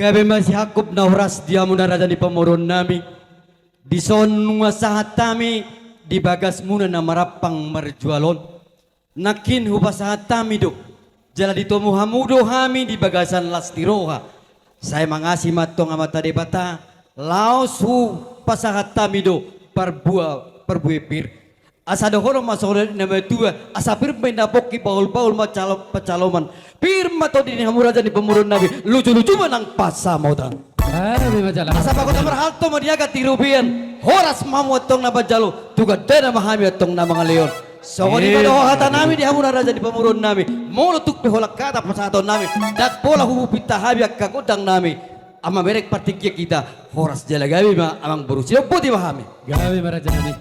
Gabi masih Hakub na oras dia muna raja di pemurun nami. Di sonunga sahat tami di bagas muna na marapang marjualon. Nakin hupasahat tami do. Jala dito muhamudo hami di bagasan lastiroha. Saya mangasi matong amata debata. Laos hu pasahat tami do perbuepir. Asa dohoro masore nama tua asa pir mendapok ki baul-baul pacaloman pir mato di hamuraja di pemurun nabi lucu-lucu menang pasa mautan asa pakota merhalto madiaga tirubian horas mamu atong na bajalo tuga dena mahami atong na mga leon so di pada hata nami di hamuraja di pemurun nami molo tuk peholak kata pasato nami dak pola hubupita habiak kagodang nami ama berek partikya kita horas jalagawi ma amang berusia putih mahami gawe maraja nami.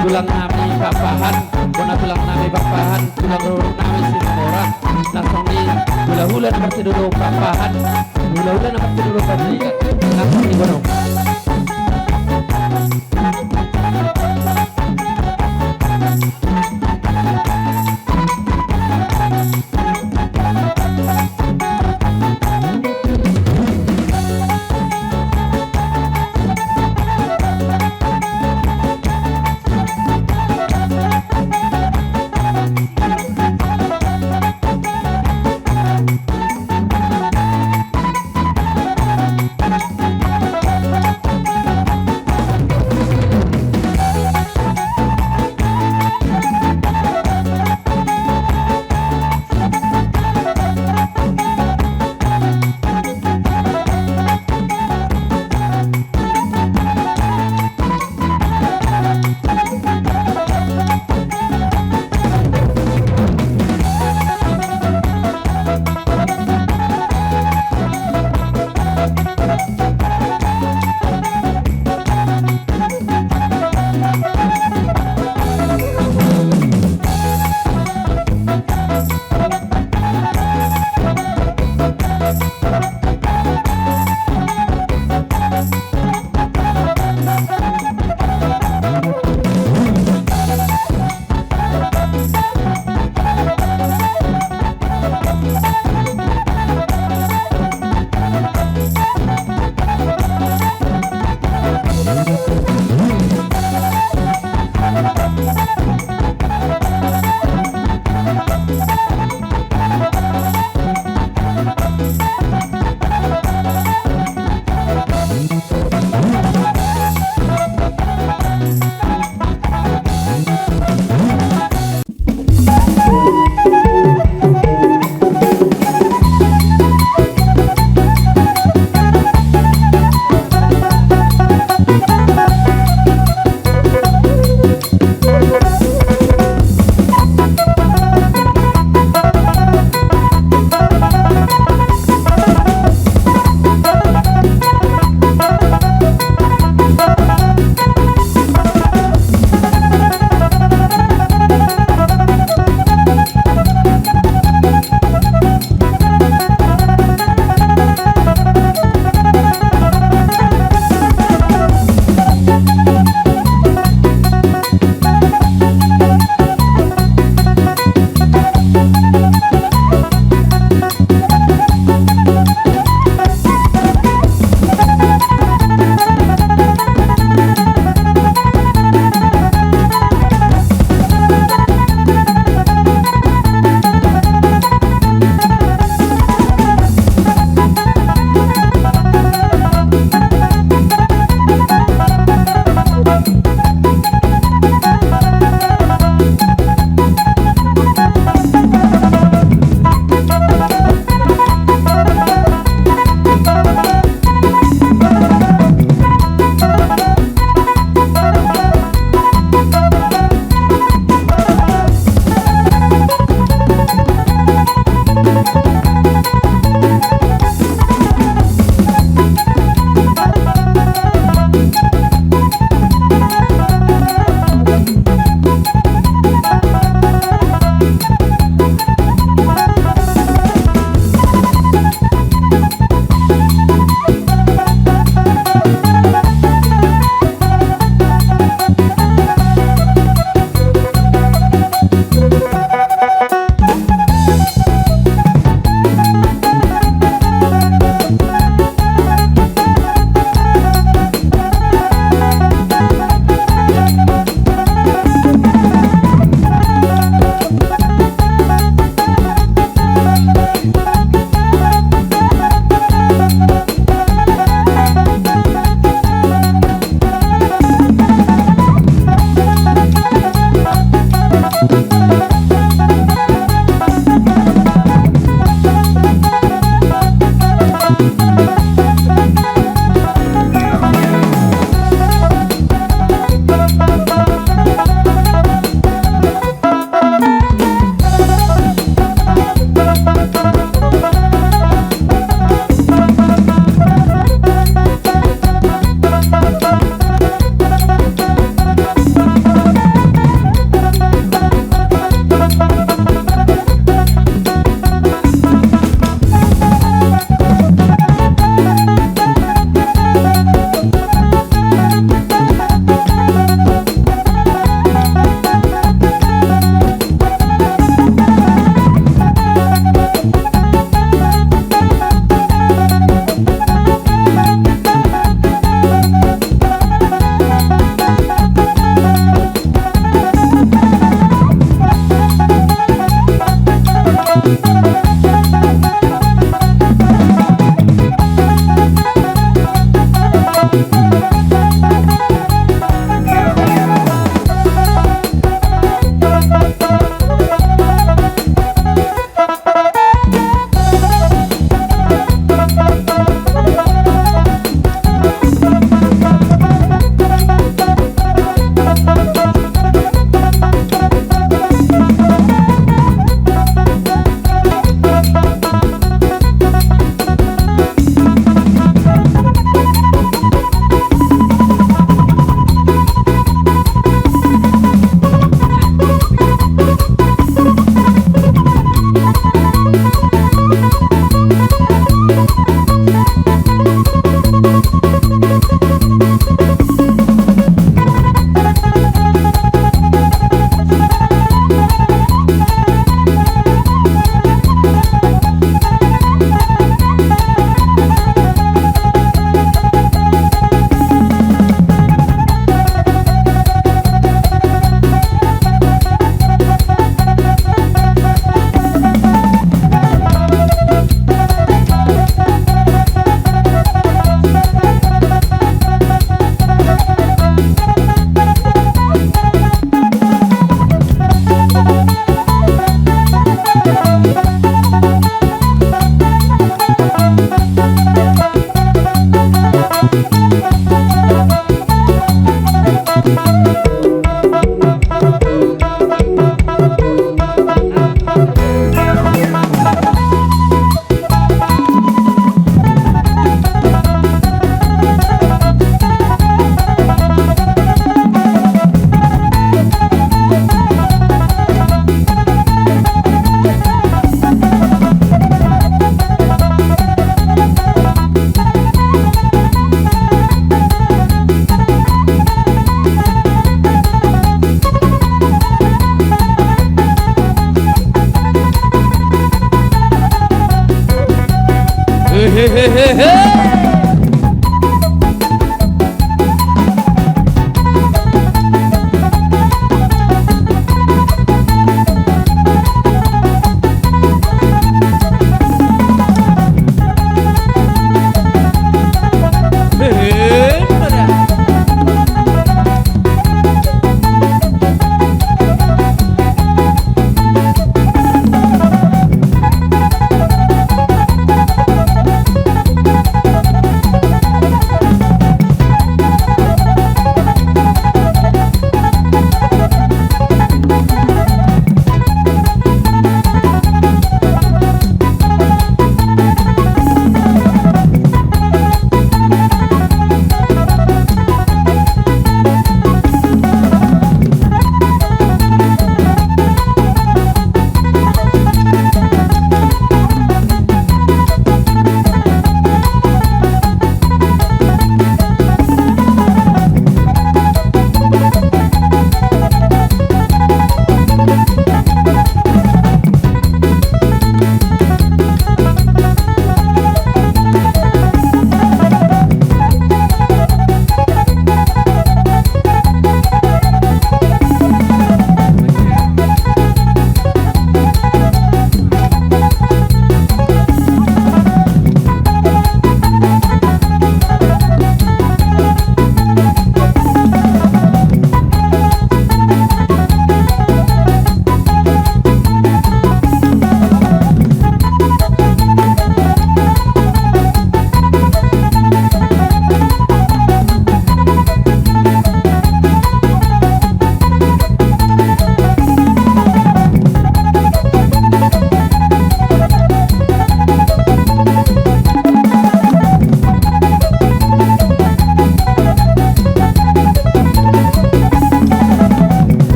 Tulang nami papahan, bona tulang nami papahan, tulang rurung nami sinamora. Langsung di hula-hula seperti dulu papahan, hula-hula seperti dulu pabrikat. Langsung di bono.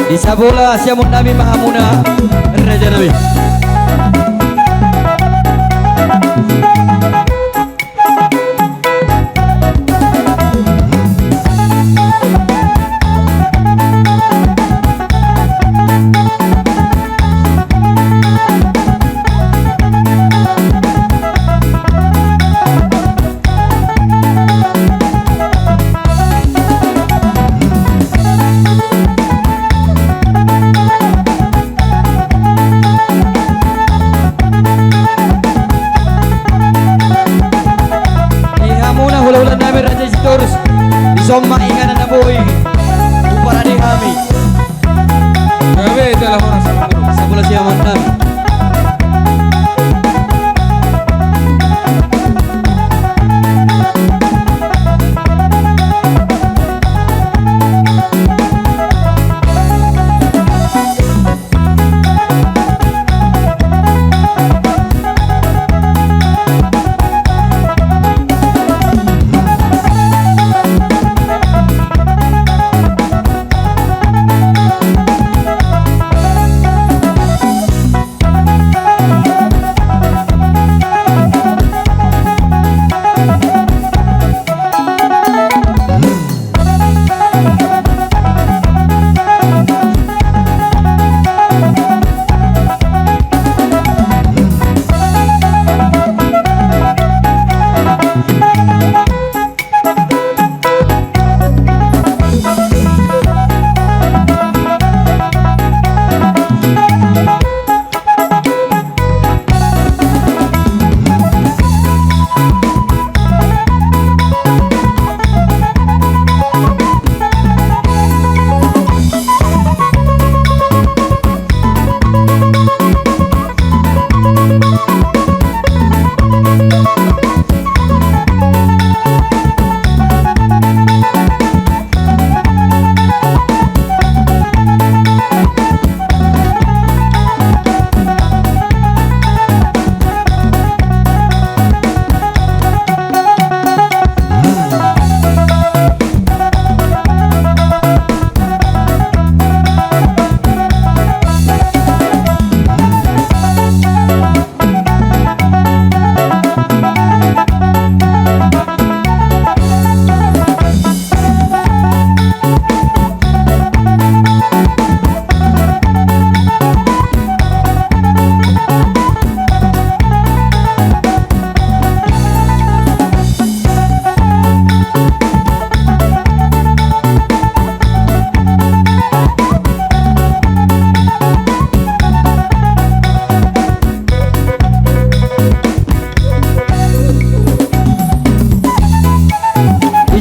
Di sabola siamon nami mahamuna raja nami. Hula-hula namin Raja Sitorus Isoma inganan na boy Upara di kami Gabi, dalam orang sama guru. Sa bola siya mantan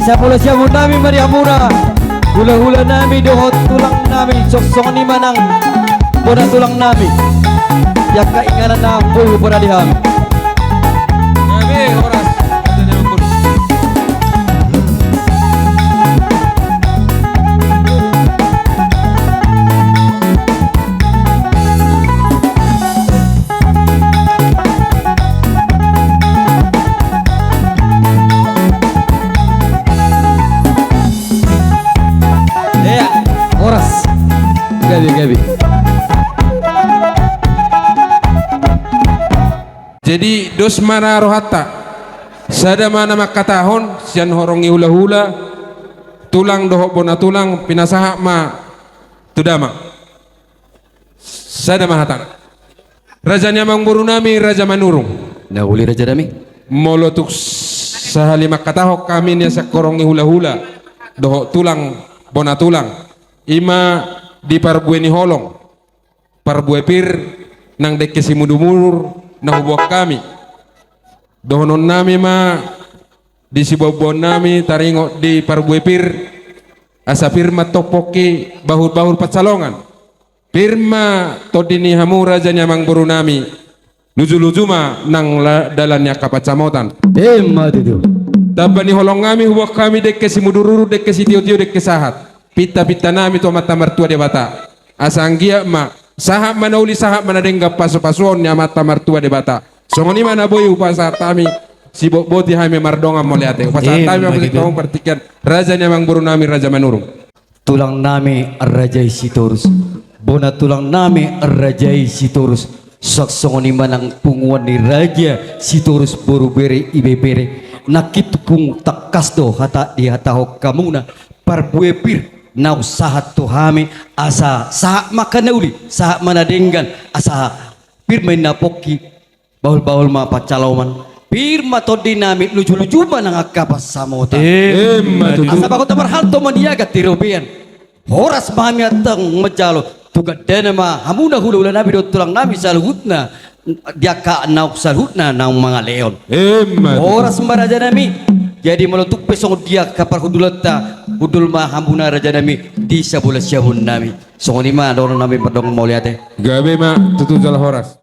Isa pula siya nami Mariamuna hula-hula nami dohot tulang nami soksong ni manang boda tulang nami ya keinganan na boy boda dihami Gabi, oras. Ito niya ang guru. ya oras gabi Jadi dos mana rohata sada mana makatahon sian horongi hula-hula tulang dohok bona tulang pinasaha ma tudama sada mahatan rajanya mangburu nami raja manurung nahuli raja nami molotuk sahali makatahok kami niya sa korongi hula-hula dohok tulang bona tulang ima di parbueni holong parbue pir nang dekke si mudumur na hubok kami dohonon nami ma di sibobon nami taringo di parbue pir asa firma topoki bahur-bahur patsalongan firma todini hamura janya mangburu nami luju-lujuma nang dalannya kapatsamotan mati itu tabani holong kami hubok kami dekke si mudururu dekke si tio-tio dekke sahat pita-pita nami to mata martua debata asanggia ma sahab mana uli sahab mana dengga pasu-pasuon ya mata martua debata songoni mana boy upasa kami si boti hame mardonga moliate upasa kami apa kita pertikan raja nya mangburu nami raja manurung tulang nami Rajai Sitorus. Bona tulang nami Rajai Sitorus. Saksongoni manang punguan ni Raja Sitorus borubere ibebere. Nakit kung takasdo hata di hatahok kamuna parbuepir na usahat tuhami asa saha makanauli saha manadenggan asa pirmay na poki bahul-bahul mapacaloman pirma to dinamit lucu-lucu manang akapas samota asa bakot marhalto maniaga tirobian horas mahami atang majalo tugadana ma hamuna hula-hula nabi do tulang nabi saluhutna dia ka nauk saluhutna nang mga leon horas maraja nami jadi meletup pesong dia kapar hudulata hudul ma hambuna raja nami di sabula syabun nami songoni ma dorong nami padong mau lihat Gabe ma tutu jala horas.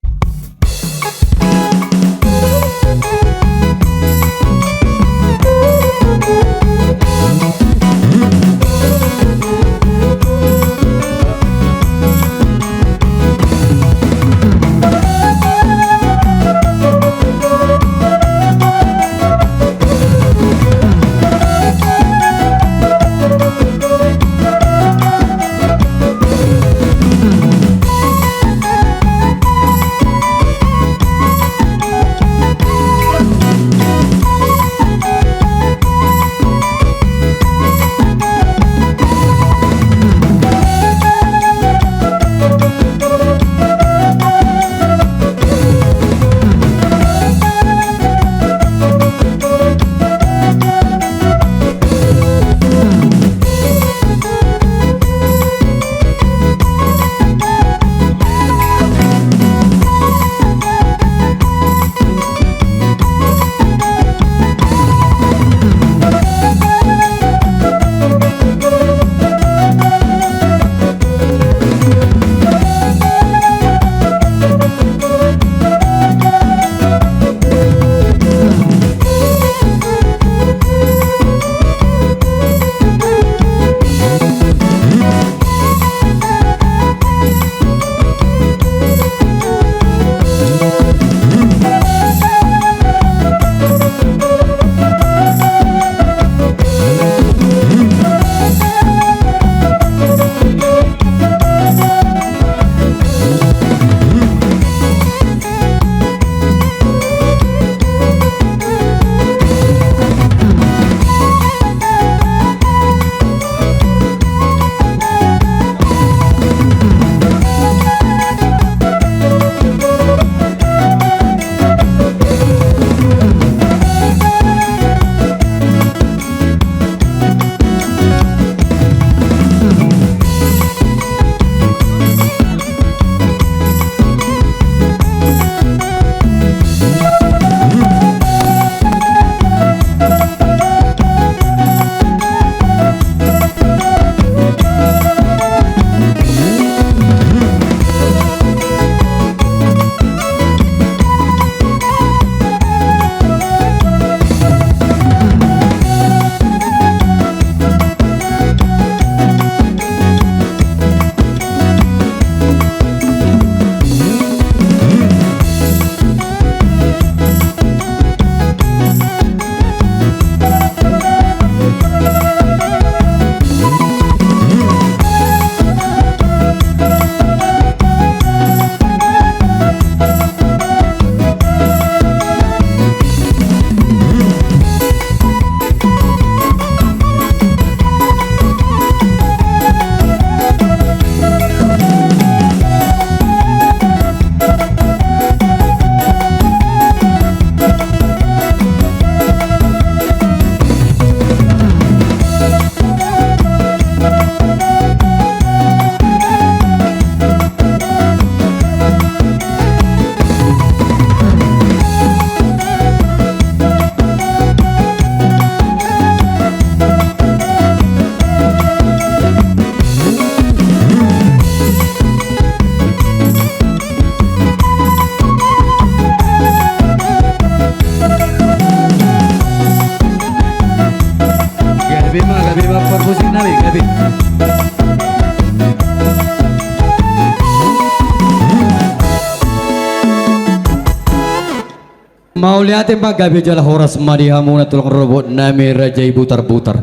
Mau lihatin Pak gabi jala horas madihamu na tulong robot nami Rajai butar-butar.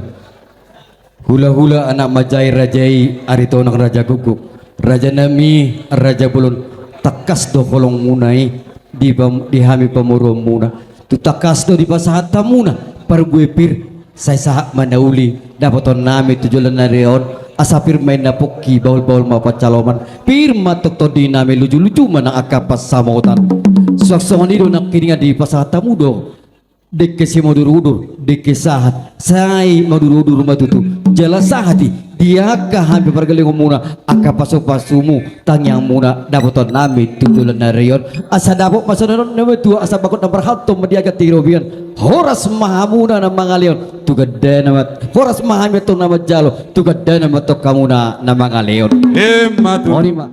Hula-hula anak majai rajai arito nang raja guguk. Raja nami raja bulun takas do kolong munai di hami pemurung muna. Tu takas do di pasahat tamuna par gue pir saya sahak manauli dapaton nami tujulan narion asapir main napuki baul-baul mapat caloman pir matok to di nami lucu-lucu manang akapas samotan. Suaksongan itu nak kiningan di pasahat tamudo. Deke si madur-udur, deke sahat, say madur-udur matutu, jala sahati, dia kah pergeling muna, aka pasok pasumu, tangyang muna, dapaton nami tutulan na rayon, asa dapok masanon nama tua, asa bakot na berhalto madiaga tirobian, horas mahamuna na mga leon, tugada namat, horas mahami itong namat jalo, tugada namat to kamuna na mga leon. Matu. Onima.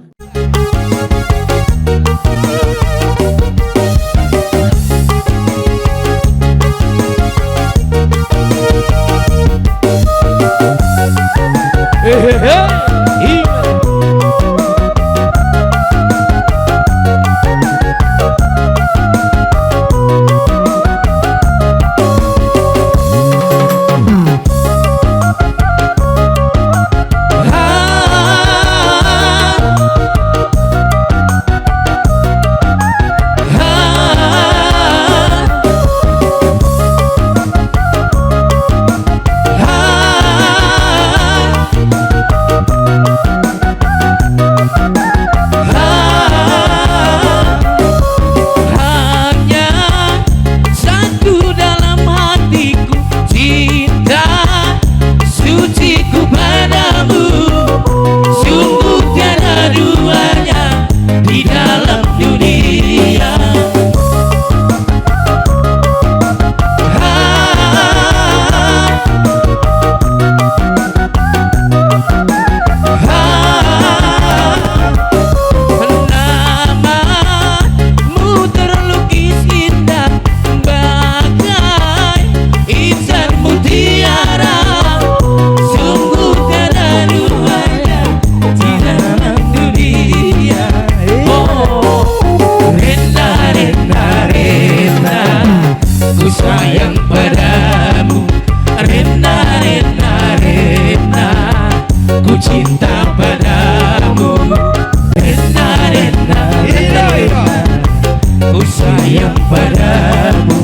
Sayang padamu,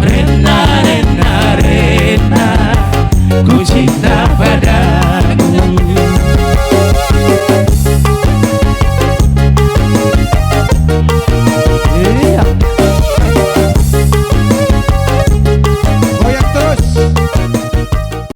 Rena, Rena, Rena, ku cinta